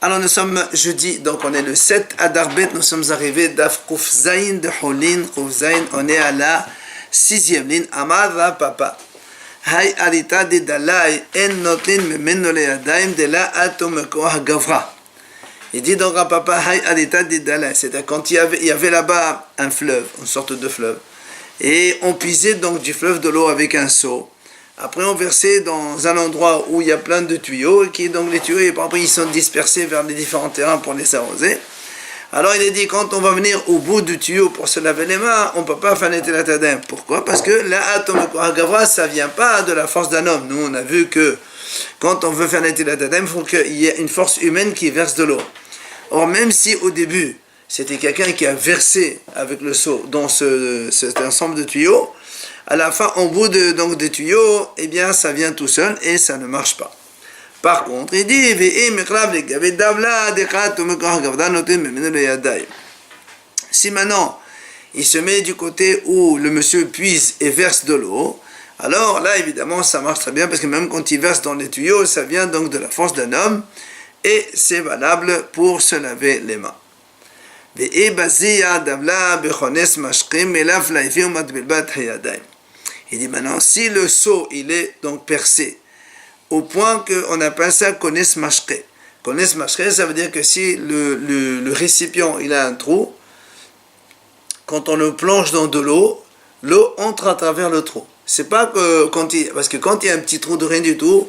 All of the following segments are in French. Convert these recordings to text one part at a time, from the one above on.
Alors nous sommes jeudi, donc on est le 7 Adar Bet, nous sommes arrivés d'Af Kuf Zayin de Holin, Kuf Zayin, on est à la 6e ligne, Amara Papa. Hay arita de dalai en notlin memeno le yadaim de la atomekoah gavra. Il dit donc à Papa, Hay arita de dalai, c'est-à-dire quand il y avait là-bas un fleuve, une sorte de fleuve, et on puisait donc du fleuve de l'eau avec un seau. Après, on versait dans un endroit où il y a plein de tuyaux, et donc les tuyaux, après, ils sont dispersés vers les différents terrains pour les arroser. Alors, il est dit, quand on va venir au bout du tuyau pour se laver les mains, on ne peut pas faire Netilat Yadayim. Pourquoi? Parce que la Atomekoah Gavra, ça ne vient pas de la force d'un homme. Nous, on a vu que quand on veut faire Netilat Yadayim, il faut qu'il y ait une force humaine qui verse de l'eau. Or, même si au début, c'était quelqu'un qui a versé avec le seau dans cet ensemble de tuyaux, à la fin, au bout des tuyaux, eh bien, ça vient tout seul et ça ne marche pas. Par contre, il dit, si maintenant, il se met du côté où le monsieur puise et verse de l'eau, alors là, évidemment, ça marche très bien, parce que même quand il verse dans les tuyaux, ça vient donc de la force d'un homme, et c'est valable pour se laver les mains. Il dit maintenant, si le seau, il est donc percé, au point qu'on appelle ça kones mashke. Kones mashke, ça veut dire que si le récipient, il a un trou, quand on le plonge dans de l'eau, l'eau entre à travers le trou. C'est pas que parce que quand il y a un petit trou de rien du tout,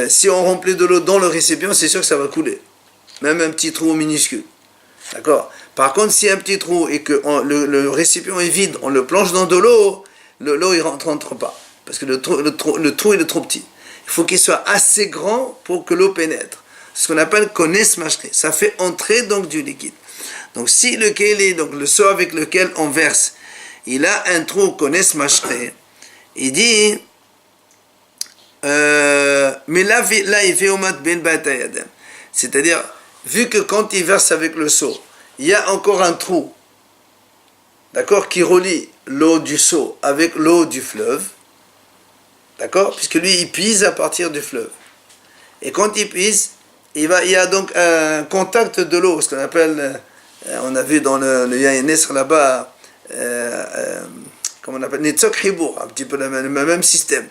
si on remplit de l'eau dans le récipient, c'est sûr que ça va couler. Même un petit trou minuscule. D'accord? Par contre, s'il y a un petit trou et que le récipient est vide, on le plonge dans de l'eau, l'eau ne rentre pas. Parce que le trou il est trop petit. Il faut qu'il soit assez grand pour que l'eau pénètre. Ce qu'on appelle kones mashke. Ça fait entrer donc du liquide. Donc si le keli, donc le seau avec lequel on verse, il a un trou kones mashke, il dit, mais là il fait omat ben batayadem. C'est-à-dire, vu que quand il verse avec le seau, il y a encore un trou, d'accord, qui relie l'eau du seau avec l'eau du fleuve, d'accord, puisque lui il puise à partir du fleuve. Et quand il puise, il y a donc un contact de l'eau, ce qu'on appelle, on a vu dans le Yaïnesr là-bas, comment on appelle, Netzok Hibour, un petit peu le même système.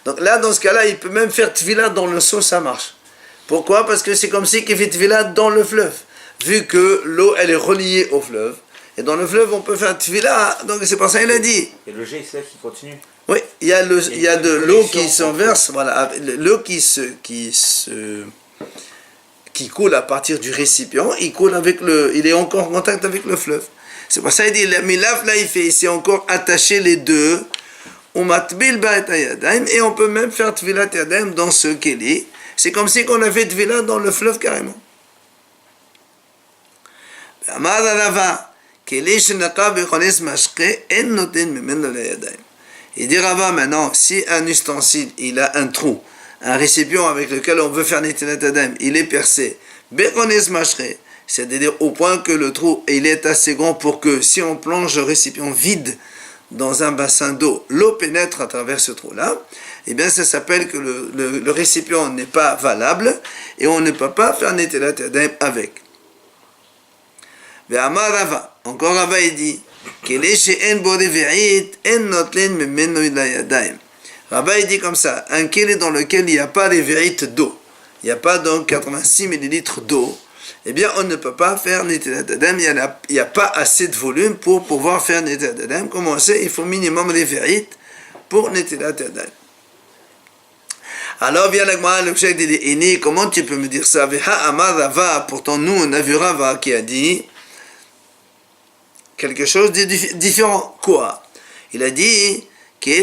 Donc là, dans ce cas-là, il peut même faire Tvila dans le seau, ça marche. Pourquoi? Parce que c'est comme si il fait Tvila dans le fleuve, vu que l'eau elle est reliée au fleuve. Et dans le fleuve, on peut faire Tvila, donc c'est pour ça qu'il a dit. Et le jet, c'est là qui continue. Oui, il y a de l'eau qui s'enverse, voilà, l'eau qui coule à partir du récipient, il est encore en contact avec le fleuve. C'est pour ça qu'il dit, mais là, il s'est encore attaché les deux, et on peut même faire Tvilat Yadayim dans ce keli. C'est comme si on a fait Tvila dans le fleuve carrément. Il dit Rava maintenant, si un ustensile, il a un trou, un récipient avec lequel on veut faire Netilat Yadayim, il est percé, c'est-à-dire au point que le trou il est assez grand pour que si on plonge le récipient vide dans un bassin d'eau, l'eau pénètre à travers ce trou-là, eh bien ça s'appelle que le récipient n'est pas valable et on ne peut pas faire Netilat Yadayim avec. Ve'amar Rava, encore Rava il dit, Rava il dit comme ça, un keli dans lequel il n'y a pas les vérites d'eau, il n'y a pas donc 86 millilitres d'eau, eh bien on ne peut pas faire Netilat Yadayim, il n'y a pas assez de volume pour pouvoir faire Netilat Yadayim. Comment on sait? Il faut minimum les vérites pour Netilat Yadayim. Alors vient la Gemara, le Cheikh dit, comment tu peux me dire ça? Pourtant nous on a vu Rava qui a dit quelque chose de différent. Quoi? Il a dit il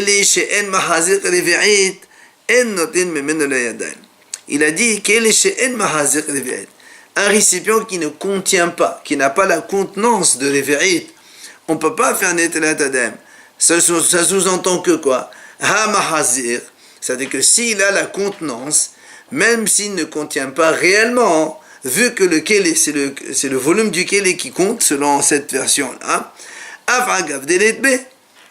a dit un récipient qui ne contient pas, qui n'a pas la contenance de l'évérite, on ne peut pas faire Netilat Yadayim. Ça sous-entend que quoi? Ha-mahazir, c'est-à-dire que s'il a la contenance, même s'il ne contient pas réellement, vu que le keli, c'est le volume du keli qui compte, selon cette version-là,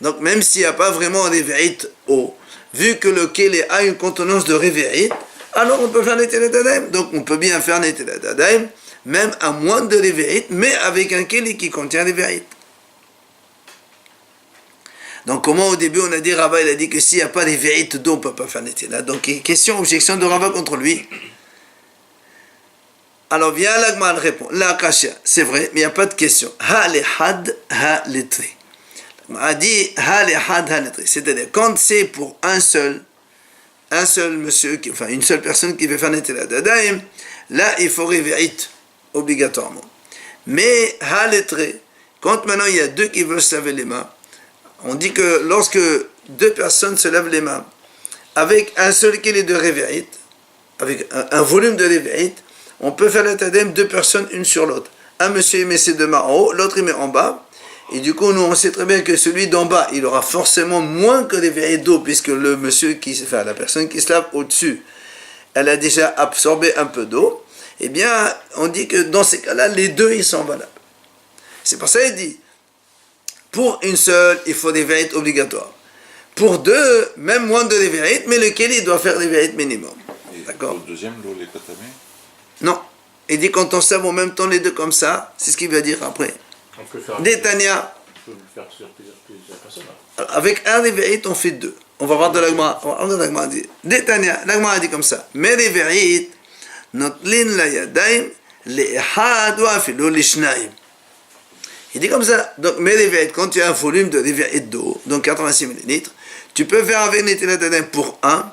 donc même s'il n'y a pas vraiment des vérites eau, vu que le keli a une contenance de révérite, alors on peut faire Netilat Yadayim. Donc on peut bien faire Netilat Yadayim, même à moins de Révéit, mais avec un keli qui contient Révéit. Donc comment au début on a dit, Rava il a dit que s'il n'y a pas Révéit d'eau, on ne peut pas faire Netilat. Donc question, objection de Rava contre lui. Alors vient l'Agma répond, la Kasha, c'est vrai, mais il n'y a pas de question. Ha le had, ha le tri. L'Agma a dit ha le had, ha le tri. C'est-à-dire quand c'est pour un seul monsieur, enfin une seule personne qui veut faire Netilat Yadayim, là il faut Révéit obligatoirement. Mais ha le tri, quand maintenant il y a deux qui veulent se laver les mains, on dit que lorsque deux personnes se lavent les mains avec un seul keli de Révéit, avec un volume de Révéit, on peut faire le tadem deux personnes une sur l'autre. Un monsieur il met ses deux mains en haut, l'autre il met en bas. Et du coup, nous on sait très bien que celui d'en bas, il aura forcément moins que les veillées d'eau, puisque la personne qui se lave au-dessus, elle a déjà absorbé un peu d'eau. Eh bien, on dit que dans ces cas-là, les deux ils sont valables. C'est pour ça qu'il dit, pour une seule, il faut des veillées obligatoires. Pour deux, même moins de veillées, mais lequel il doit faire des veillées minimum. D'accord. Le deuxième, l'eau les katamé. Non. Il dit quand on se lave en même temps les deux comme ça, c'est ce qu'il va dire après. On peut faire. Détania. On peut le faire sur plusieurs personnes. Avec un réveil, on fait deux. On va voir de l'agma. L'agma dit. Détania. L'agma a dit comme ça. Mais réveil, notlin la yadaim, les had ou afilo les shnaim. Il dit comme ça. Donc, mais réveil, quand tu as un volume de réveil d'eau, donc 86 ml, tu peux faire avec Netilat Yadayim pour un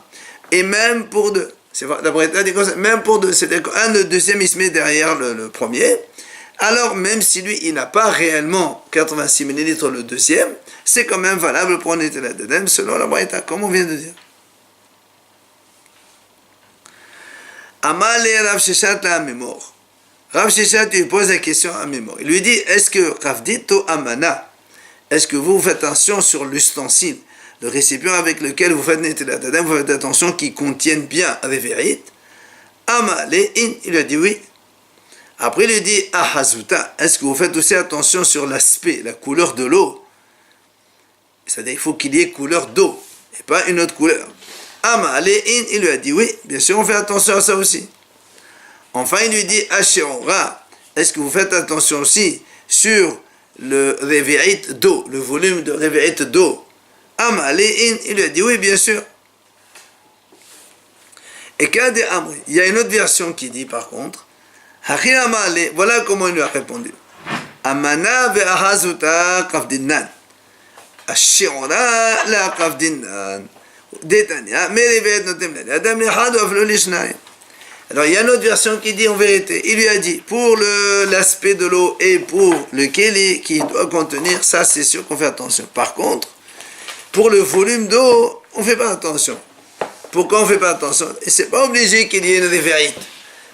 et même pour deux. C'est vrai, la Breta dit comme ça, même pour deux, c'est-à-dire qu'un de deuxième il se met derrière le premier, alors même si lui il n'a pas réellement 86 ml le deuxième, c'est quand même valable pour Netilat Yadayim selon la Breta, comme on vient de dire. Amal et Rav Sheshat la Mémor. Rav Sheshat lui pose la question à Mémor. Il lui dit, est-ce que Rav Dito Amana, est-ce que vous faites attention sur l'ustensile, le récipient avec lequel vous faites Netilat Yadayim, vous faites attention qu'il contienne bien Révéit. Amalé in, il a dit oui. Après il lui dit Ahazuta, est-ce que vous faites aussi attention sur l'aspect, la couleur de l'eau? C'est-à-dire qu'il faut qu'il y ait couleur d'eau, et pas une autre couleur. Amalé in, il lui a dit oui, bien sûr on fait attention à ça aussi. Enfin il lui dit Asherora, est-ce que vous faites attention aussi sur le Révéit d'eau, le volume de Révéit d'eau? Amalé, il lui a dit oui, bien sûr. Et il y a une autre version qui dit par contre, voilà comment il lui a répondu. Amana ve'ahazuta kafdinnan. Ashirona la kafdinnan. Détania, mais les veillées notem la adam les had ou avlo lishnai. Alors il y a une autre version qui dit en vérité, il lui a dit, pour l'aspect de l'eau et pour le keli qui doit contenir, ça c'est sûr qu'on fait attention. Par contre, pour le volume d'eau, on ne fait pas attention. Pourquoi on ne fait pas attention? Et ce n'est pas obligé qu'il y ait une révéite.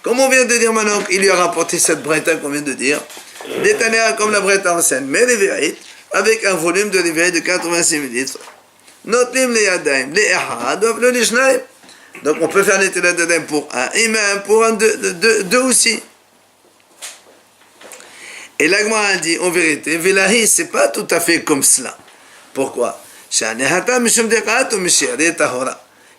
Comme on vient de dire maintenant, il lui a rapporté cette breta qu'on vient de dire, détanéa comme la breta ancienne, mais révéite, avec un volume de révéite de 86 ml. Notlim le yadaim, le ehad, le lishnaim. Donc on peut faire Netilat Yadayim pour un et même pour un deux aussi. Et l'Agma a dit, en vérité, Velahi, c'est pas tout à fait comme cela. Pourquoi?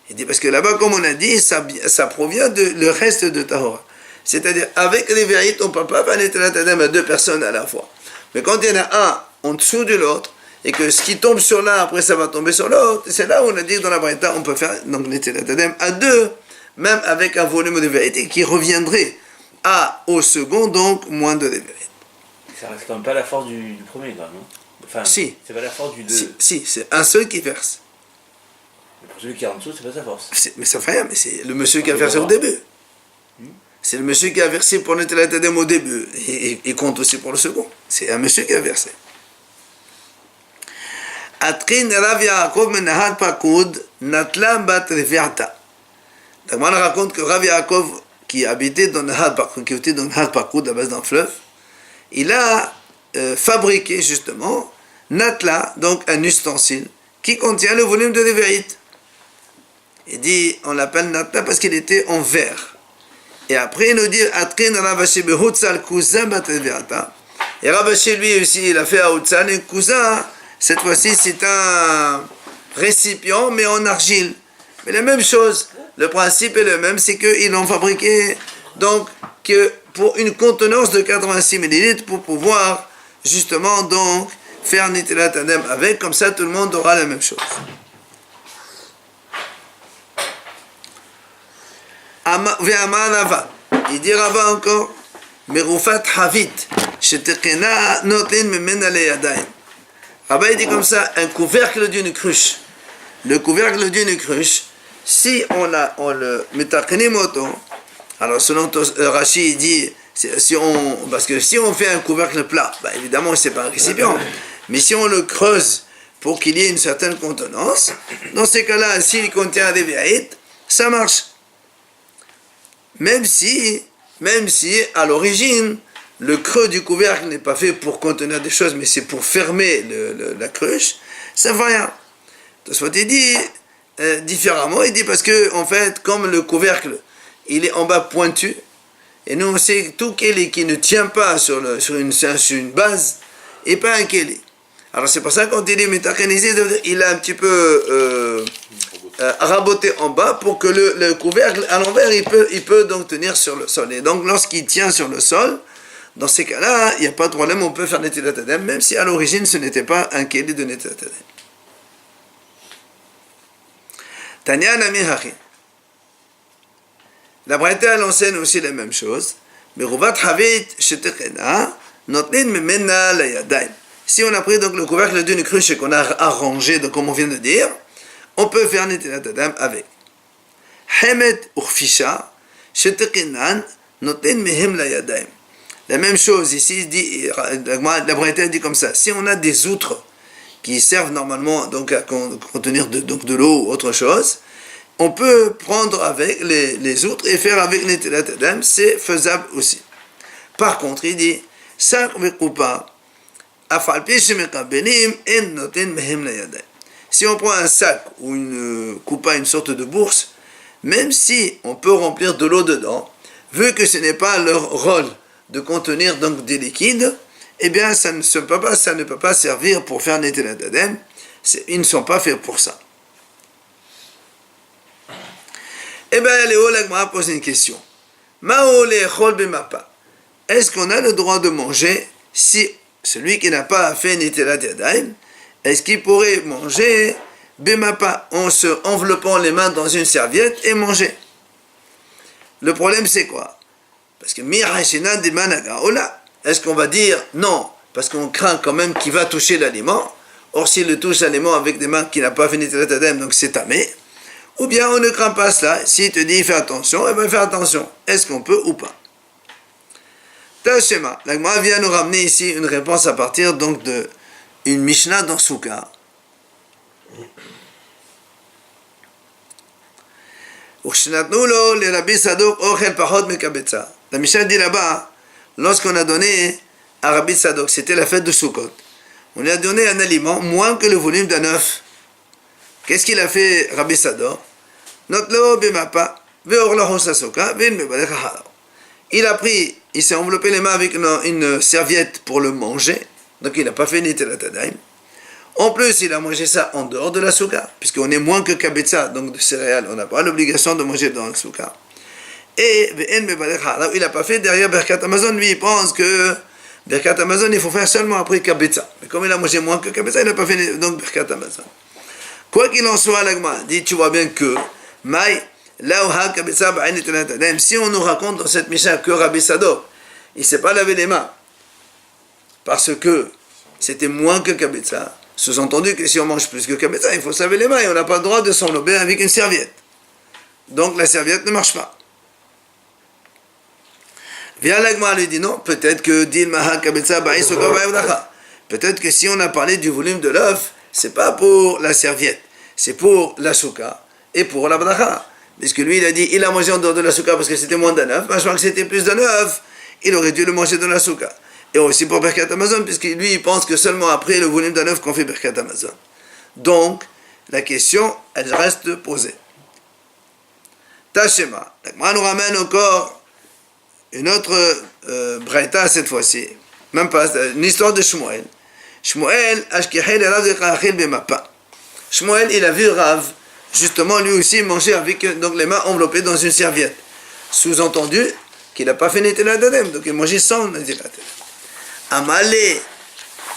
Il dit parce que là-bas, comme on a dit, ça provient de le reste de Tahora. C'est-à-dire, avec les vérités, on ne peut pas faire Netilat Yadayim à deux personnes à la fois. Mais quand il y en a un en dessous de l'autre, et que ce qui tombe sur l'un, après ça va tomber sur l'autre, c'est là où on a dit que dans la Breta, on peut faire donc Netilat Yadayim à deux, même avec un volume de vérité qui reviendrait au second, donc moins de vérité. Ça reste quand même pas la force du premier, là, non? Enfin, si. C'est pas la force du deux. Si, c'est un seul qui verse. Mais pour celui qui est en dessous, c'est pas sa force. Mais ça fait rien, mais c'est le monsieur qui a versé au début. C'est le monsieur qui a versé pour Netilat Yadayim au début. Et il compte aussi pour le second. C'est un monsieur qui a versé. Atrin Rav Yaakov menahad pakoud natla bat reviata. Donc, on raconte que Rav Yaakov, qui habitait dans Nahad Pakoud, qui était dans Nahad Pakoud, à la base d'un fleuve, il a fabriqué justement natla, donc un ustensile qui contient le volume de Révéit. Il dit, on l'appelle natla parce qu'il était en verre. Et après, il nous dit, Atrin Rav Ashi behutzal kuza bat reviata. Et Rav Ashi, lui aussi, il a fait à Hutzal un kuza. Cette fois-ci, c'est un récipient, mais en argile. Mais la même chose, Le principe est le même, c'est qu'ils l'ont fabriqué donc que pour une contenance de 86 ml pour pouvoir justement donc faire Netilat Adem avec, comme ça tout le monde aura la même chose. Il dit Rava encore, Merufat Havit, Shetekena Notin Memena Leyadayim. Rava il dit comme ça, un couvercle d'une cruche. Le couvercle d'une cruche, si on le Metakenim Oto, alors selon Rashi il dit, parce que si on fait un couvercle plat, bah évidemment c'est pas un récipient, mais si on le creuse pour qu'il y ait une certaine contenance, dans ces cas-là, s'il contient des viaïtes, ça marche. Même si à l'origine, le creux du couvercle n'est pas fait pour contenir des choses, mais c'est pour fermer la cruche, ça ne va rien. Tosfot il dit différemment, il dit parce que en fait, comme le couvercle, il est en bas pointu, et nous on sait tout keli qui ne tient pas sur une base, et pas un keli. Alors c'est pour ça qu'on dit métacanisé, il a un petit peu raboté en bas pour que le couvercle à l'envers il peut donc tenir sur le sol. Et donc lorsqu'il tient sur le sol, dans ces cas-là, il n'y a pas de problème, on peut faire Netilat Adem, même si à l'origine ce n'était pas un keli de Netilat Adem. Tanya Nami Hachi. La Braïta elle enseigne aussi la même chose. Meruvat Havit Shetekena Notnin Memena Layadayim. Si on a pris donc le couvercle d'une cruche et qu'on a arrangé, donc comme on vient de dire, on peut faire Netilat Adem avec. Hemet Urfisha Shetekenan Notnin Mehem Layadayim. La même chose ici, la Braïta dit comme ça. Si on a des outres qui servent normalement donc à contenir de l'eau ou autre chose, on peut prendre avec les outres et faire avec Netilat Adem, c'est faisable aussi. Par contre, il dit, si on prend un sac ou une coupa, une sorte de bourse, même si on peut remplir de l'eau dedans, vu que ce n'est pas leur rôle de contenir donc des liquides, eh bien ça ne peut pas servir pour faire Netilat Adem, ils ne sont pas faits pour ça. Eh bien, Léo Lagma pose une question. Est-ce qu'on a le droit de manger si celui qui n'a pas fait Netilat Adem, est-ce qu'il pourrait manger Bemapa en se enveloppant les mains dans une serviette et manger? Le problème c'est quoi? Parce que Mirashina de Managa, est-ce qu'on va dire non, parce qu'on craint quand même qu'il va toucher l'aliment? Or, s'il le touche l'aliment avec des mains qui n'a pas fait Netilat Adem, donc c'est tamé. Ou bien on ne craint pas cela. S'il te dit fais attention, eh bien fais attention. Est-ce qu'on peut ou pas? Tashema, la Gemara vient nous ramener ici une réponse à partir donc de une Mishnah dans Souka. La Mishnah dit là-bas, lorsqu'on a donné à Rabbi Sadok, c'était la fête de Sukkot, on lui a donné un aliment moins que le volume d'un œuf. Qu'est-ce qu'il a fait Rabbi Sadok? Il a pris, il s'est enveloppé les mains avec une serviette pour le manger, donc il n'a pas fait Netilat Adem. En plus, il a mangé ça en dehors de la souka, puisqu'on est moins que kabetza, donc de céréales, on n'a pas l'obligation de manger dans la souka. Et il n'a pas fait derrière Birkat Hamazon, lui il pense que Birkat Hamazon il faut faire seulement après kabetza. Mais comme il a mangé moins que kabetza, il n'a pas fait donc Birkat Hamazon. Quoi qu'il en soit, l'agma dit, tu vois bien que si on nous raconte dans cette Mishnah que Rabbi Sadok, il ne s'est pas lavé les mains, parce que c'était moins que kabetza, sous-entendu que si on mange plus que kabetza, il faut se laver les mains et on n'a pas le droit de s'enlever avec une serviette. Donc la serviette ne marche pas. Vient l'agma lui dit non, peut-être que peut-être que si on a parlé du volume de l'œuf, c'est pas pour la serviette, c'est pour la souka et pour la bracha. Puisque lui, il a dit, il a mangé en dehors de la souka parce que c'était moins d'un œuf, je crois que c'était plus d'un œuf, il aurait dû le manger dans la souka. Et aussi pour Birkat Hamazon, puisque lui, il pense que seulement après le volume d'un œuf qu'on fait Birkat Hamazon. Donc, la question, elle reste posée. Tashema. Moi, nous ramène encore une autre braïta cette fois-ci, même pas, une histoire de Shmuel. Shmuel, il a vu Rav justement, lui aussi mangeait avec donc, les mains enveloppées dans une serviette. Sous-entendu qu'il n'a pas fait Netilat Yadayim, donc il mangeait sans Netilat Yadayim. Amalé,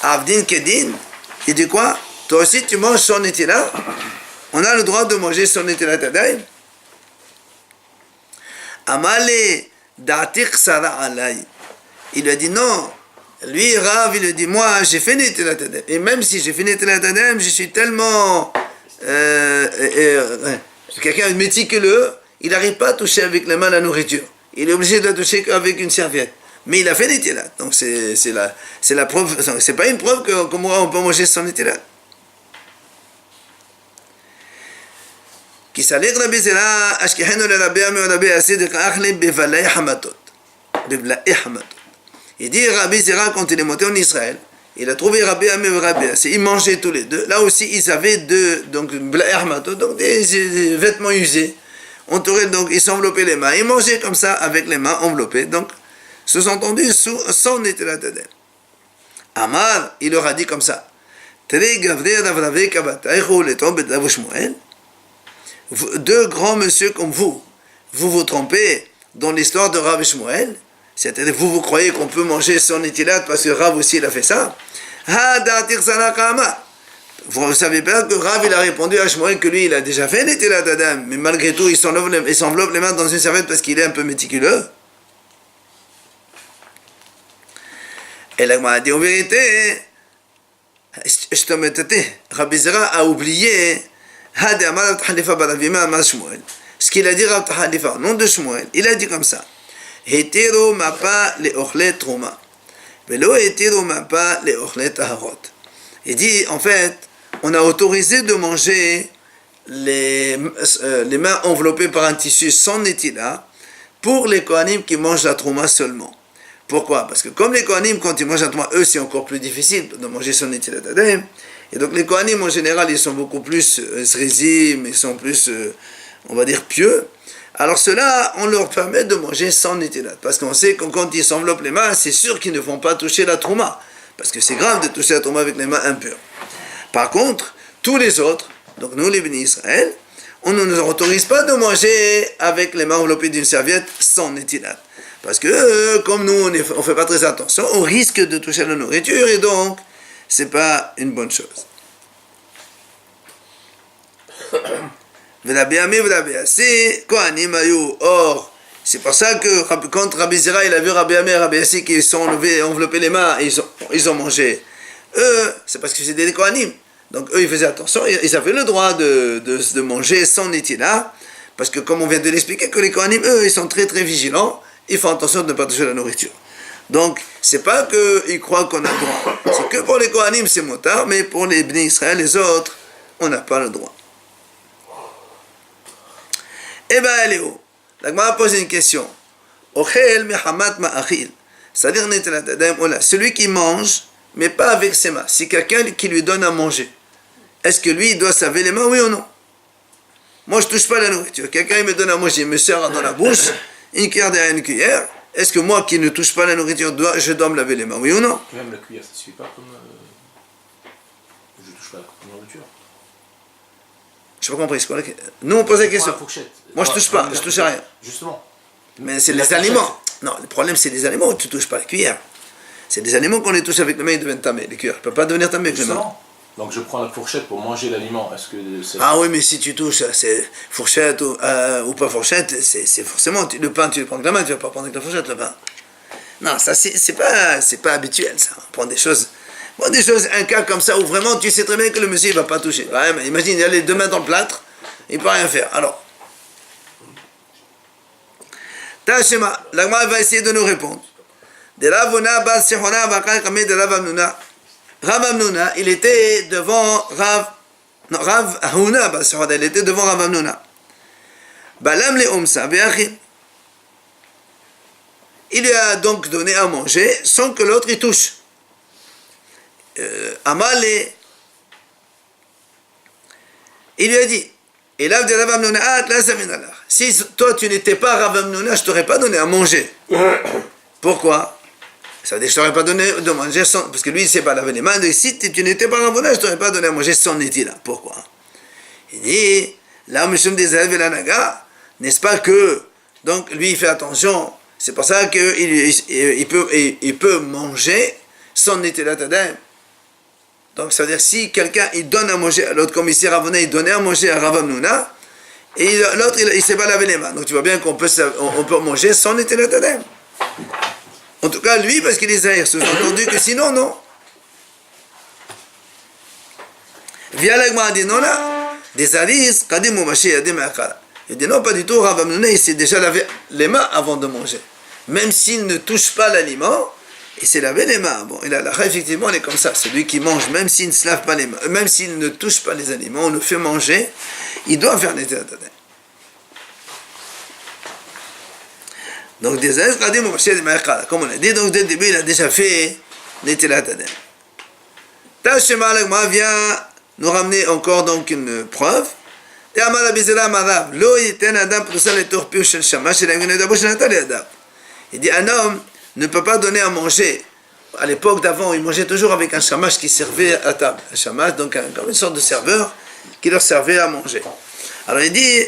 Avdin Kedin, il dit quoi? Toi aussi tu manges sans Netilat? On a le droit de manger sans Netilat Yadayim? Amalé, Datik Sara Alay. Il lui a dit non. Lui, Rav, il lui a dit moi, j'ai fait Netilat Yadayim. Et même si j'ai fait Netilat Yadayim, je suis tellement. Quelqu'un de méticuleux, il n'arrive pas à toucher avec les mains la nourriture. Il est obligé de la toucher qu'avec une serviette. Mais il a fait Netilat. Donc c'est la preuve. C'est pas une preuve que moi on peut manger sans Netilat. Qui s'allègue Rabbi Zera, Ashkehenu le Rabbi Ami Rabbi Assi de Kachli Bevalei Hamatot. Bevalei Hamatot. Il dit Rabbi Zera quand il est monté en Israël, il a trouvé Rabbi Ami et Rabbi Assi. Ils mangeaient tous les deux. Là aussi ils avaient donc des vêtements usés. Entourés, donc ils s'enveloppaient les mains. Ils mangeaient comme ça avec les mains enveloppées. Donc sous-entendu sans Netilat Yadayim. Amar, il leur a dit comme ça. Deux grands messieurs comme vous vous trompez dans l'histoire de Rav Shmuel. C'est-à-dire vous croyez qu'on peut manger sans Netilat parce que Rav aussi il a fait ça. Vous ne savez pas que Rav il a répondu à Shmuel que lui il a déjà fait Netilat Yadayim, mais malgré tout il s'enveloppe les mains dans une serviette parce qu'il est un peu méticuleux. Et la Gemara dit en vérité, Rabbi Zera a oublié ce qu'il a dit Rav Tahalifa au nom de Shmuel. Il a dit comme ça. Hetero mapa le ochle truma, velo hetero mapa le ochle taharot. Il dit en fait, on a autorisé de manger les mains enveloppées par un tissu sans Netilat pour les Kohanim qui mangent la trouma seulement. Pourquoi? Parce que comme les Kohanim, quand ils mangent la trouma, eux, c'est encore plus difficile de manger sans Netilat Yadayim. Et donc les Kohanim, en général, ils sont beaucoup plus zrizim, ils sont plus, on va dire, pieux. Alors cela, on leur permet de manger sans Netilat. Parce qu'on sait que quand ils s'enveloppent les mains, c'est sûr qu'ils ne vont pas toucher la trouma. Parce que c'est grave de toucher la trouma avec les mains impures. Par contre, tous les autres, donc nous les bénis Israël, on ne nous autorise pas de manger avec les mains enveloppées d'une serviette sans Netilat. Parce que comme nous, on ne fait pas très attention, on risque de toucher la nourriture et donc, c'est pas une bonne chose. Or, c'est pour ça que quand Rabbi Zera il a vu Rabbi Ami et Rabbi Assi qui sont enveloppés les mains et ils ont mangé, eux, c'est parce que c'était des Kohanim. Donc eux, ils faisaient attention, ils avaient le droit de manger sans Netilat, parce que comme on vient de l'expliquer, que les Kohanim, eux, ils sont très très vigilants, ils font attention de ne pas toucher la nourriture. Donc, c'est pas qu'ils croient qu'on a le droit. C'est que pour les Kohanim, c'est motard, mais pour les Bnei Israël, les autres, on n'a pas le droit. Eh bien, elle est où? La Gemara a posé une question. Ochel mehamat ma'achil. C'est-à-dire, celui qui mange, mais pas avec ses mains. C'est quelqu'un qui lui donne à manger. Est-ce que lui, il doit se laver les mains, oui ou non? Moi, je ne touche pas la nourriture. Quelqu'un il me donne à manger, il me sert dans la bouche, une cuillère derrière une cuillère. Est-ce que moi, qui ne touche pas la nourriture, je dois me laver les mains, oui ou non? Même la cuillère, ça ne suffit pas comme. Je ne touche pas la nourriture. Je n'ai pas compris. Nous, on pose la question. Moi, je ne touche pas, je ne touche à rien. Justement. Mais c'est les aliments. Non, le problème, c'est les aliments où tu ne touches pas la cuillère. C'est des aliments qu'on les touche avec les mains, ils deviennent tamés. Les cuillères ne peuvent pas devenir tamées avec les mains. Donc je prends la fourchette pour manger l'aliment. Est-ce que c'est... Ah oui, mais si tu touches, c'est fourchette ou pas fourchette, c'est forcément le pain, tu le prends avec la main, tu ne vas pas prendre avec la fourchette le pain. Non, ça c'est pas habituel ça. On prend des choses, un cas comme ça où vraiment tu sais très bien que le monsieur il va pas toucher. Ouais, mais imagine, il a les deux mains dans le plâtre, il peut rien faire. Alors, Tashema, la Gemara va essayer de nous répondre. De Ravuna bas Sehona vakal kamé de Rav Amnuna. Rav Amnuna, il était devant Rav Ahuna bas Sehona, il était devant Rav Amnuna. Balam le Omsa be'achil. Il lui a donc donné à manger sans que l'autre y touche. Amale, il lui a dit, et là, de Rav Amnuna, si toi tu n'étais pas Rav Amnuna, je t'aurais pas donné à manger. Pourquoi? Ça veut dire que je t'aurais pas donné de manger sans, parce que lui il sait pas laver les mains, et si tu n'étais pas Rav Amnuna, je t'aurais pas donné à manger sans Netilat. Pourquoi? Il dit, là, Mishum des Zahav et la Naga, n'est-ce pas que, donc lui il fait attention, c'est pour ça qu'il peut manger sans Netilat Adem. Donc ça veut dire si quelqu'un il donne à manger à l'autre, comme ici Ravona il donnait à manger à Rav Hamnouna, et l'autre il ne s'est pas lavé les mains. Donc tu vois bien qu'on peut manger sans Netilat Adem. En tout cas lui parce qu'il est Zahir, sous-entendu que sinon non. Via l'Agma dit non là, des Aris, Kadim ou Mashi Yadim Akara. Il dit non, pas du tout, Rav Hamnouna il s'est déjà lavé les mains avant de manger. Même s'il ne touche pas l'aliment, il s'est lavé les mains. Bon, il a la effectivement, elle est comme ça. Celui qui mange, même s'il ne se lave pas les mains, même s'il ne touche pas les aliments, on le fait manger, il doit faire Netilat Adem. Donc, des Aris, Kadim ou Mashi Yadim Akara. Comme on a dit, donc dès le début, il a déjà fait Netilat Adem. Tashema l'Agma vient nous ramener encore donc une preuve. Il dit un homme ne peut pas donner à manger. À l'époque d'avant, ils mangeaient toujours avec un shamash qui servait à table. Un shamash, donc comme une sorte de serveur qui leur servait à manger. Alors il dit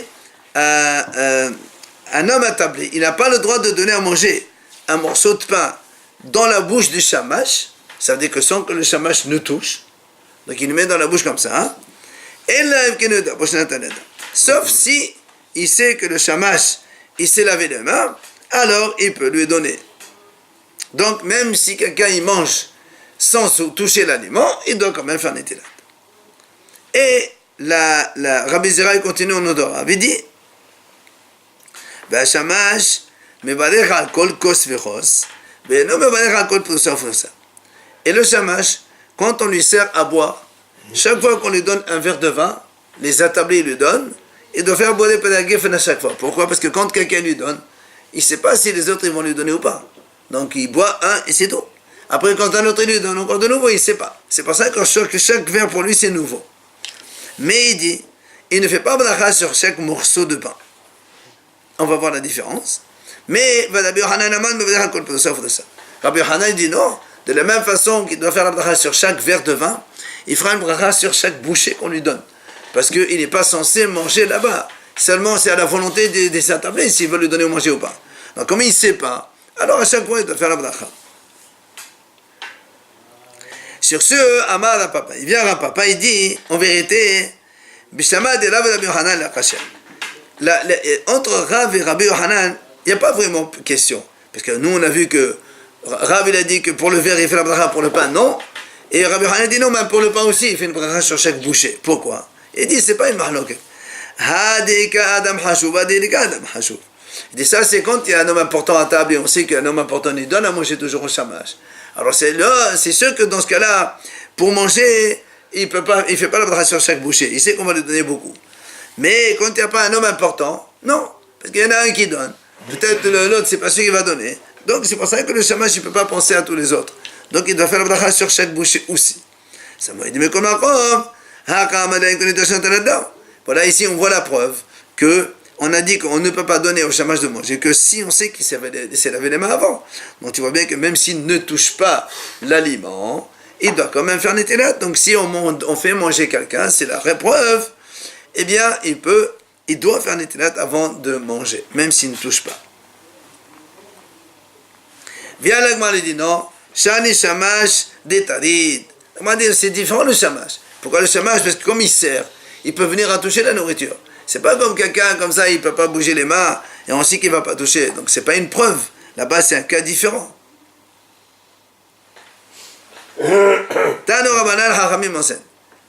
un homme attablé, il n'a pas le droit de donner à manger un morceau de pain dans la bouche du shamash. Ça veut dire que sans que le shamash ne touche. Donc il le met dans la bouche comme ça. Hein? Sauf si il sait que le shamash il s'est lavé les mains, alors il peut lui donner. Donc même si quelqu'un il mange sans toucher l'aliment, il doit quand même faire Netilat. Et la Rabbi Zera continue en odor. Il dit shamash mevarech al kol kos vechos ve'eno mevarech al kol prusa ufrusa. Et le shamash, quand on lui sert à boire, chaque fois qu'on lui donne un verre de vin, les attablés lui donnent, il doit faire boire des pédagogues à chaque fois. Pourquoi? Parce que quand quelqu'un lui donne, il ne sait pas si les autres ils vont lui donner ou pas. Donc il boit un et c'est tout. Après quand un autre lui donne encore de nouveau, il ne sait pas. C'est pour ça que chaque verre pour lui c'est nouveau. Mais il dit, il ne fait pas bracha sur chaque morceau de pain. On va voir la différence. Mais Rabbi Yochanan dit non, de la même façon qu'il doit faire la bracha sur chaque verre de vin, il fera une bracha sur chaque bouchée qu'on lui donne. Parce qu'il n'est pas censé manger là-bas. Seulement, c'est à la volonté des attablés s'ils veulent lui donner à manger ou pas. Donc, comme il ne sait pas, alors à chaque fois, il doit faire la bracha. Sur ce, Amar à papa. Il vient à papa, il dit, en vérité, Bishama de Rav Rabbi Yochanan la kasher. Entre Rav et Rabbi Yochanan, il n'y a pas vraiment question. Parce que nous, on a vu que Rav, il a dit que pour le verre, il fait la bracha, pour le pain, non. Et Rabbi Yochanan dit non, même pour le pain aussi, il fait une bracha sur chaque bouchée. Pourquoi? Il dit, c'est pas une mahloket. Il dit, ça, c'est quand il y a un homme important à table et on sait qu'un homme important, il donne à manger toujours au shamash. Alors, c'est sûr que dans ce cas-là, pour manger, il fait pas la bracha sur chaque bouchée. Il sait qu'on va lui donner beaucoup. Mais quand il n'y a pas un homme important, non. Parce qu'il y en a un qui donne. Peut-être l'autre, c'est pas sûr qu'il va donner. Donc, c'est pour ça que le shamash, il ne peut pas penser à tous les autres. Donc, il doit faire la bracha sur chaque bouchée aussi. Ça m'a dit, mais comment voilà, ici, on voit la preuve que on a dit qu'on ne peut pas donner au shamash de manger que si on sait qu'il s'est lavé les mains avant. Donc, tu vois bien que même s'il ne touche pas l'aliment, il doit quand même faire Netilat. Donc, si on fait manger quelqu'un, c'est la preuve, eh bien, il doit faire Netilat avant de manger, même s'il ne touche pas. Viens l'agma, il dit non, shani shamash detarid. C'est différent le shamash. Pourquoi le shamash? Parce que comme il sert, il peut venir à toucher la nourriture. C'est pas comme quelqu'un comme ça, il peut pas bouger les mains et on sait qu'il va pas toucher. Donc c'est pas une preuve. Là-bas c'est un cas différent. Tano Rabbanan Chachamim enseigne.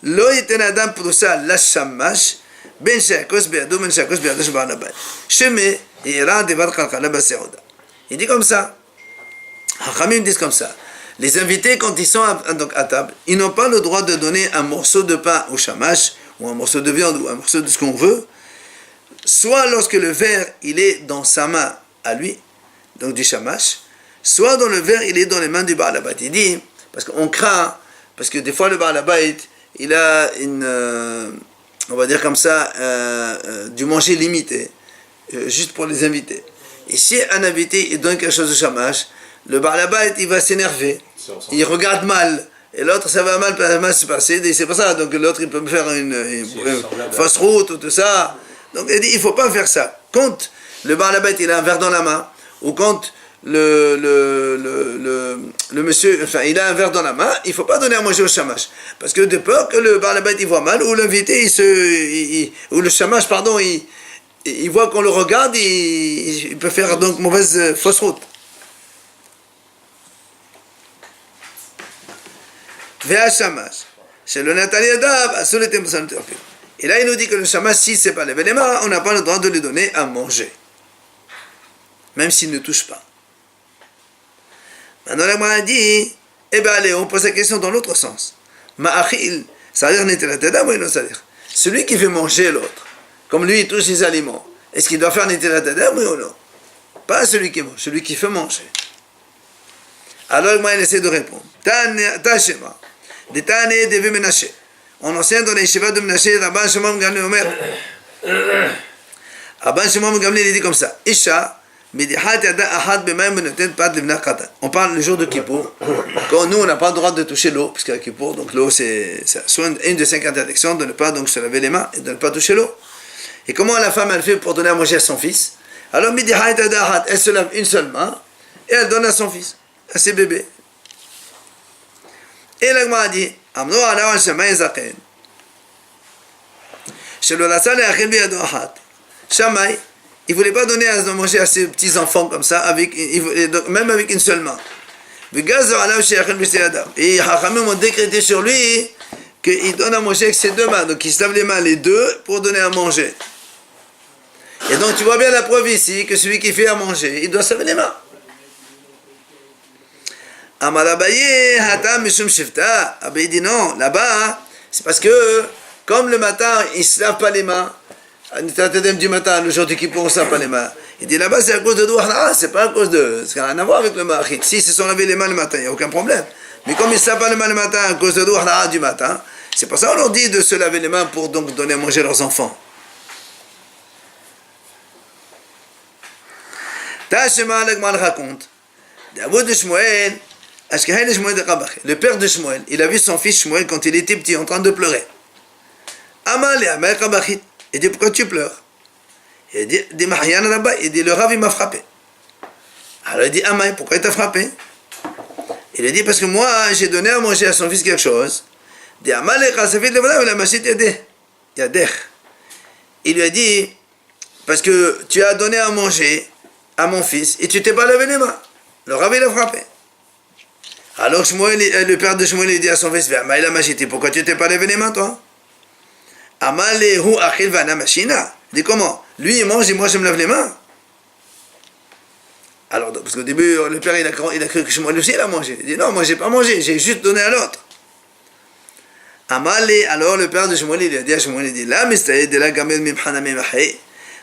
Lo yiten adam prusa la shamash ben shakos be'adou ben shakos be'adou sheba'al habayit. Sheme ira devar kalkala b'se'oda. Il dit comme ça. Chachamim disent comme ça. Les invités, quand ils sont à table, ils n'ont pas le droit de donner un morceau de pain au shamash, ou un morceau de viande, ou un morceau de ce qu'on veut, soit lorsque le verre, il est dans sa main à lui, donc du shamash, soit dans le verre, il est dans les mains du Baal Habayit. Il dit, parce qu'on craint, parce que des fois le Baal Habayit, il a on va dire comme ça, du manger limité, juste pour les invités. Et si un invité, il donne quelque chose de shamash, le Baal Habayit, il va s'énerver, il regarde mal, et l'autre ça va mal se passer, c'est pas ça, donc l'autre il peut me faire une fausse route ou tout ça. Donc il dit il faut pas faire ça. Quand le bar là-bas il a un verre dans la main, ou quand le monsieur, enfin il a un verre dans la main, il faut pas donner à manger au shamash, parce que de peur que le bar là-bas il voit mal, ou l'invité ou le shamash pardon, il voit qu'on le regarde, il peut faire donc mauvaise fausse route. Et là il nous dit que le shamash, s'il ne sait pas lever les mains, on n'a pas le droit de lui donner à manger, même s'il ne touche pas. Maintenant la Gemara dit, eh bien allez, on pose la question dans l'autre sens. Ma'achil, ça veut dire netilat yadav, oui, non, ça veut dire celui qui fait manger l'autre, comme lui il touche les aliments, est-ce qu'il doit faire netilat yadav, oui ou non? Pas celui qui mange, celui qui fait manger. Alors la Gemara essaie de répondre. Tashema, de Tane de Menashe. On enseigne dans les yeshivas de Menashe, Rabban Shimon Gamliel Omer. Rabban Shimon Gamliel il dit comme ça, Isha, on parle le jour de Kippour, quand nous on n'a pas le droit de toucher l'eau, puisque à Kippour, donc l'eau c'est soit une des 5 interdictions, de ne pas donc se laver les mains et de ne pas toucher l'eau. Et comment la femme elle fait pour donner à manger à son fils? Alors elle se lave une seule main et elle donne à son fils, à ses bébés. Et la Gemara dit, Shammai, il ne voulait pas donner à manger à ses petits-enfants comme ça, même avec une seule main. Et Hachamim ont décrété sur lui qu'il donne à manger avec ses deux mains. Donc il se lave les mains les deux pour donner à manger. Et donc tu vois bien la preuve ici que celui qui fait à manger, il doit se laver les mains. Amar Abaye, Hatam Mishum Shifta. Abaye dit non, là-bas, c'est parce que comme le matin, il ne se lave pas les mains, du matin, le jour du Kippour, on ne se lave pas les mains. Il dit là-bas, c'est à cause de Douahna, c'est pas à cause de. Ça n'a rien à voir avec le Ma'achit. Si se sont lavés les mains le matin, il n'y a aucun problème. Mais comme ils ne se lavent pas les mains le matin à cause de Douahna du matin, c'est pour ça qu'on leur dit de se laver les mains pour donc donner à manger à leurs enfants. Tashema Alekman raconte, David de Shmuel, le père de Shmuel, il a vu son fils Shmuel quand il était petit en train de pleurer. Amal et Amel Kabachit. Il dit pourquoi tu pleures? Il dit il dit le Rav il m'a frappé. Alors il dit Amay, pourquoi il t'a frappé? Il a dit parce que moi j'ai donné à manger à son fils quelque chose. Il dit Amal et Khasafit Levada la machit Yadech. Il lui a dit parce que tu as donné à manger à mon fils et tu t'es pas lavé les mains. Le Rav il a frappé. Alors Shmuel, le père de Shmuel il dit à son fils Amal la machit, pourquoi tu t'es pas lavé les mains toi? Amalehu achil vana machina. Il dit comment? Lui il mange et moi je me lave les mains. Alors parce qu'au début le père il a cru que Shmuel aussi il a mangé. Il dit non, moi j'ai pas mangé, j'ai juste donné à l'autre. Amale, alors le père de Shmuel il a dit à Shmuel, il dit là mistaïd de la gamel mimhana mimahi.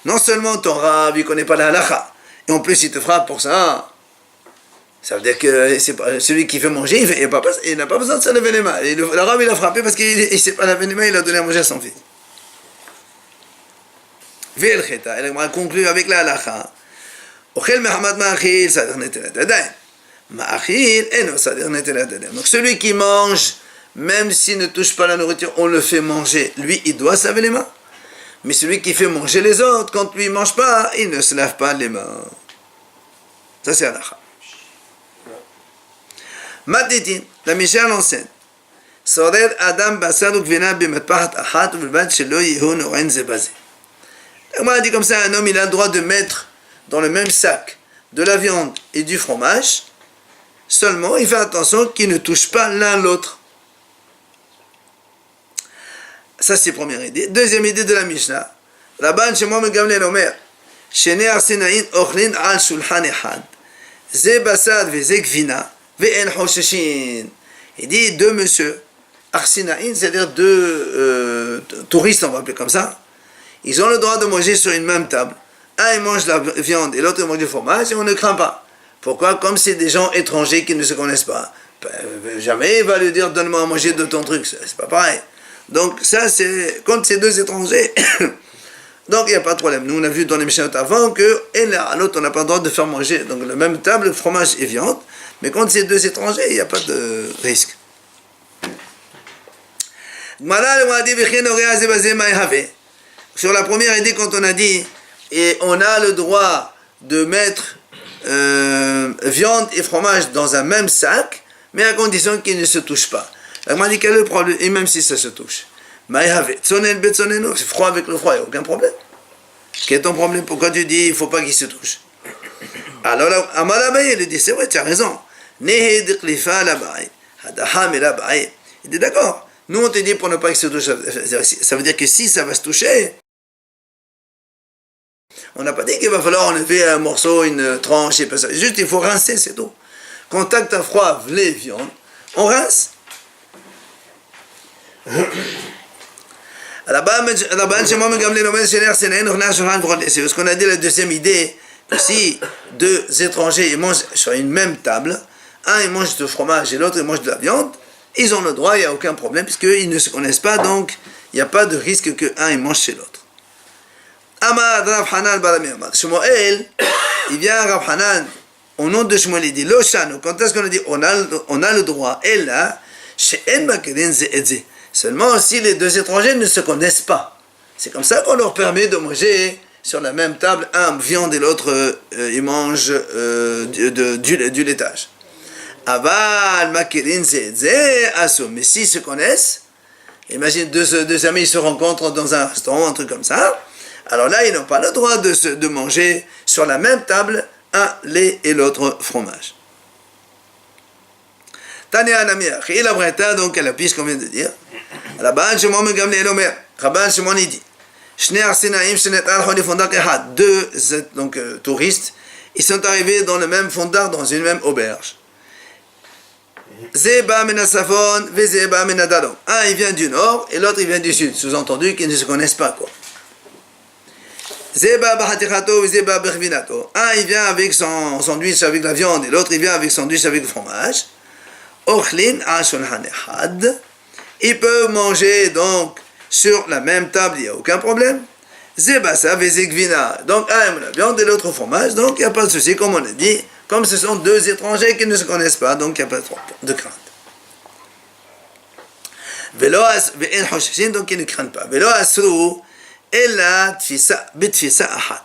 Non seulement ton Rav il connaît pas la halakha, et en plus il te frappe pour ça. Ça veut dire que c'est pas, celui qui fait manger, il n'a pas besoin de se laver les mains. Et le Rav il a frappé parce qu'il ne s'est pas lavé les mains, il a donné à manger à son fils. Ve'el cheta, elle a conclu avec la halakha. Ochel mehamad ma'achil, ça veut dire netelat yadayim. Ma'achil, eno, ça veut dire netelat yadayim. Donc celui qui mange, même s'il ne touche pas la nourriture, on le fait manger. Lui, il doit se laver les mains. Mais celui qui fait manger les autres, quand lui ne mange pas, il ne se lave pas les mains. Ça c'est halakha. Matitin, la Mishnah l'enseigne. Sorer Adam basar ukvina b'matpahat achat u'bilbad shelo yehu norain zebazé. On a dit comme ça, un homme il a le droit de mettre dans le même sac de la viande et du fromage, seulement il fait attention qu'il ne touche pas l'un l'autre. Ça c'est la première idée. Deuxième idée de la Mishnah. Rabban Shimon Gamliel Omer, Shnei arsinaïn ochlin al shulchan echad, ze basar veze gvina. Il dit deux monsieur, arsinaïn, c'est-à-dire deux touristes, on va appeler comme ça, ils ont le droit de manger sur une même table. Un il mange la viande et l'autre il mange du fromage et on ne craint pas. Pourquoi? Comme c'est des gens étrangers qui ne se connaissent pas. Jamais il va lui dire donne-moi à manger de ton truc, c'est pas pareil. Donc ça c'est contre ces deux étrangers. Donc il n'y a pas de problème. Nous on a vu dans les Mishnayot avant que à l'autre on n'a pas le droit de faire manger donc la même table fromage et viande. Mais quand c'est deux étrangers, il n'y a pas de risque. Sur la première idée, quand on a dit, et on a le droit de mettre viande et fromage dans un même sac, mais à condition qu'ils ne se touchent pas. La dit quel est le problème, et même si ça se touche. C'est froid avec le froid, il n'y a aucun problème. Quel est ton problème? Pourquoi tu dis il ne faut pas qu'ils se touchent? Alors, Amar Abaye lui dit, c'est vrai, tu as raison. Il dit, d'accord. Nous, on te dit pour ne pas qu'ils se touchent. Ça veut dire que si ça va se toucher, on n'a pas dit qu'il va falloir enlever un morceau, une tranche, et pas ça. Juste, il faut rincer, c'est tout. Contact à froid, les viandes, on rince. C'est ce qu'on a dit la deuxième idée, que si deux étrangers ils mangent sur une même table, un il mange du fromage et l'autre il mange de la viande, ils ont le droit, il n'y a aucun problème, puisqu'ils ne se connaissent pas, donc il n'y a pas de risque qu'un il mange chez l'autre. Amar Rav Hanan Barami Amar. Shmuel, il vient à Rav Hanan, au nom de Shmuel, il dit, Loshano, quand est-ce qu'on a dit, on a le droit, et là, she'en makedin ze'edze. Seulement si les deux étrangers ne se connaissent pas. C'est comme ça qu'on leur permet de manger sur la même table, un viande et l'autre il mange du laitage. Aval makedin ze'edze aso. Mais s'ils se connaissent, imagine deux amis ils se rencontrent dans un restaurant, un truc comme ça, alors là ils n'ont pas le droit de manger sur la même table un lait et l'autre fromage. Tania Anamia, il a breta donc à la piste qu'on vient de dire. Rabban Shimon ben Gamliel Omer, Rabban Shimon il dit, deux donc touristes, ils sont arrivés dans le même fondard, dans une même auberge. Zeba menasafon, vezeba menadalon. Un il vient du nord et l'autre il vient du sud, sous-entendu qu'ils ne se connaissent pas quoi. Zeba bahatirato, vezeba bervinato. Un il vient avec son sandwich avec la viande et l'autre il vient avec son sandwich avec le fromage. Ochlin ashulhan echad. Ils peuvent manger donc sur la même table, il n'y a aucun problème. Zebasa vezegvina. Donc un aime la viande et l'autre fromage, donc il n'y a pas de souci, comme on a dit, comme ce sont deux étrangers qui ne se connaissent pas, donc il n'y a pas de crainte. Veloas ve'en hosheshin, donc ils ne craignent pas. Veloas ru ella tfisa bitfisa ahad.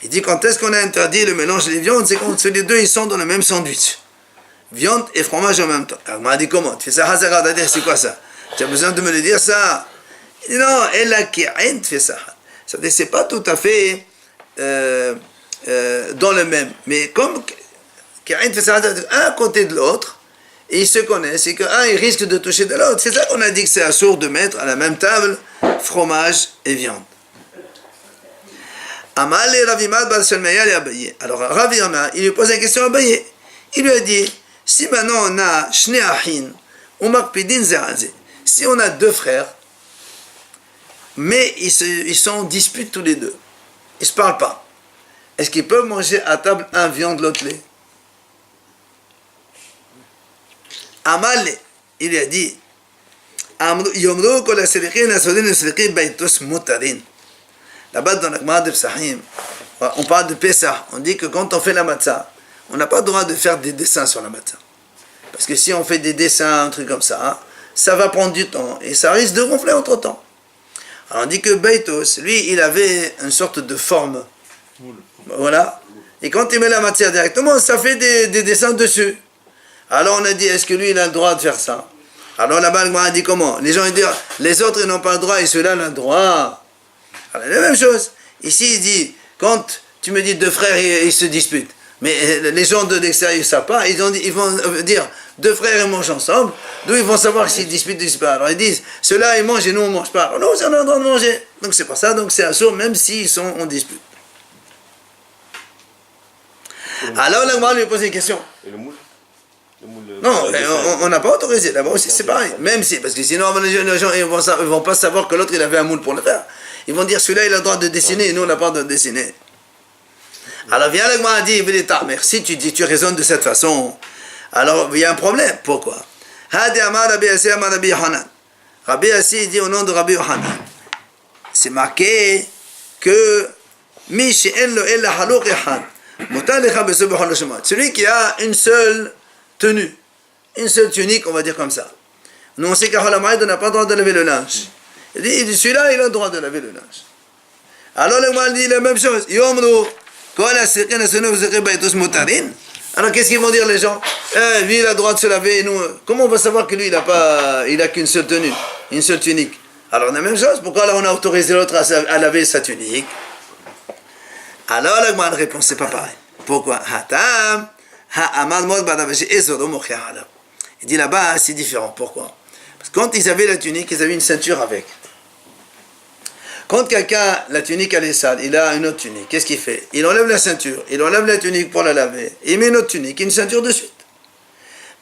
Il dit quand est-ce qu'on a interdit le mélange des viandes, c'est quand les deux ils sont dans le même sandwich. Viande et fromage en même temps. Alors, on m'a dit comment? Tfisa hazara, c'est quoi ça? Tu as besoin de me le dire ça? Il dit non, ella ki'ain tfisa ahad. Ça veut dire que c'est pas tout à fait dans le même. Mais comme un à côté de l'autre, et ils se connaissent, et qu'un il risque de toucher de l'autre. C'est ça qu'on a dit que c'est assourd de mettre à la même table fromage et viande. Amal et Ravimad Bal Shalmaya et Abaye. Alors Ravimad, il lui pose une question à Abaye. Il lui a dit, si maintenant on a Shne Ahin, ou Makpidin Zeraze, si on a deux frères, mais ils sont en dispute tous les deux, ils ne se parlent pas, est-ce qu'ils peuvent manger à table un viande, l'autre lait? Amal, il lui a dit, là-bas dans la Gemara de Psahim, on parle de Pessah, on dit que quand on fait la matzah, on n'a pas le droit de faire des dessins sur la matzah. Parce que si on fait des dessins, un truc comme ça, ça va prendre du temps et ça risque de gonfler entre temps. Alors on dit que Beitos, lui, il avait une sorte de forme. Voilà. Et quand il met la matière directement, ça fait des dessins dessus. Alors on a dit, est-ce que lui, il a le droit de faire ça? Alors là-bas, le Gemara a dit comment? Les gens ils disent, les autres, ils n'ont pas le droit et ceux-là, ils ont le droit. Alors, la même chose. Ici, il dit, quand tu me dis deux frères, ils se disputent. Mais les gens de l'extérieur ne savent pas, ils vont dire, deux frères ils mangent ensemble, d'où ils vont savoir s'ils disputent pas. Alors ils disent, ceux-là ils mangent et nous on ne mange pas. Alors, non, on a le droit de manger. Donc c'est pour ça, donc c'est assourd même s'ils sont en dispute. Alors la Gemara lui pose une question. Et le moule? Non, on n'a pas autorisé. Là-bas aussi c'est pareil. Même si, parce que sinon les gens ils vont pas savoir que l'autre il avait un moule pour le faire. Ils vont dire, celui-là il a le droit de dessiner et nous on n'a pas le droit de dessiner. Alors vient le Gemara dit, mais si tu dis, tu raisonnes de cette façon, alors il y a un problème. Pourquoi? Hadi Amar Rabbi Yassi Amar Rabbi Yohanan. Rabbi Yassi dit au nom de Rabbi Yohanan. C'est marqué que celui qui a une seule tenue, une seule tunique, on va dire comme ça. Nous, on sait qu'à Holamayt, on n'a pas le droit de laver le linge. Il dit celui-là, il a le droit de laver le linge. Alors, le Gemara dit la même chose. Yomru, alors, qu'est-ce qu'ils vont dire les gens? Lui, il a le droit de se laver, et nous, comment on va savoir que lui, il a qu'une seule tenue, une seule tunique? Alors, la même chose, pourquoi là, on a autorisé l'autre à laver sa tunique? Alors, la grande réponse, c'est pas pareil. Pourquoi? Il dit là-bas, c'est différent. Pourquoi? Parce que quand ils avaient la tunique, ils avaient une ceinture avec. Quand quelqu'un, la tunique elle est sale, il a une autre tunique, qu'est-ce qu'il fait? Il enlève la ceinture, il enlève la tunique pour la laver, il met une autre tunique, une ceinture de suite.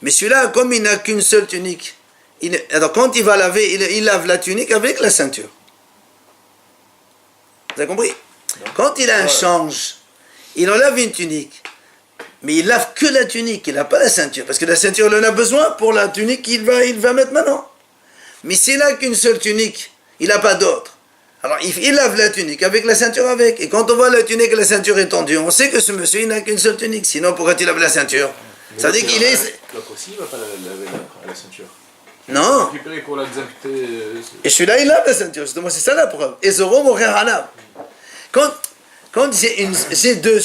Mais celui-là, comme il n'a qu'une seule tunique, alors quand il va laver, il lave la tunique avec la ceinture. Vous avez compris? Quand il a un change, il enlève une tunique, mais il lave que la tunique, il n'a pas la ceinture, parce que la ceinture, il en a besoin pour la tunique qu'il va mettre maintenant. Mais s'il n'a qu'une seule tunique, il n'a pas d'autre. Alors, il lave la tunique avec la ceinture avec. Et quand on voit la tunique et la ceinture étendue, on sait que ce monsieur, il n'a qu'une seule tunique. Sinon, pourquoi il lave la ceinture? Ça veut dire qu'il est... L'autre aussi, il ne va pas laver la ceinture. Non. Récupérer pour la désinfecter. Et celui-là, il lave la ceinture. Justement, c'est ça la preuve. Et Zoro Mocher Hanav. Quand j'ai deux,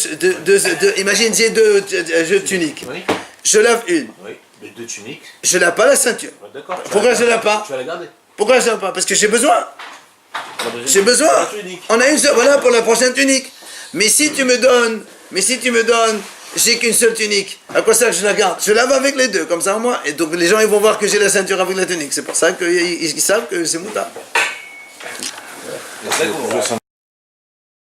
imagine, j'ai deux tuniques. Oui. Je lave une. Oui, mais deux tuniques. Je lave pas la ceinture. Ouais, d'accord. Pourquoi je lave pas? Tu vas la garder. Pourquoi je lave pas? Parce que j'ai besoin. J'ai besoin. La tunique. On a une seule, voilà pour la prochaine tunique. Mais si tu me donnes, j'ai qu'une seule tunique. À quoi ça que je la garde? Je lave avec les deux, comme ça moi. Et donc les gens ils vont voir que j'ai la ceinture avec la tunique. C'est pour ça qu'ils savent que c'est moutard. C'est ça qu'on ressent.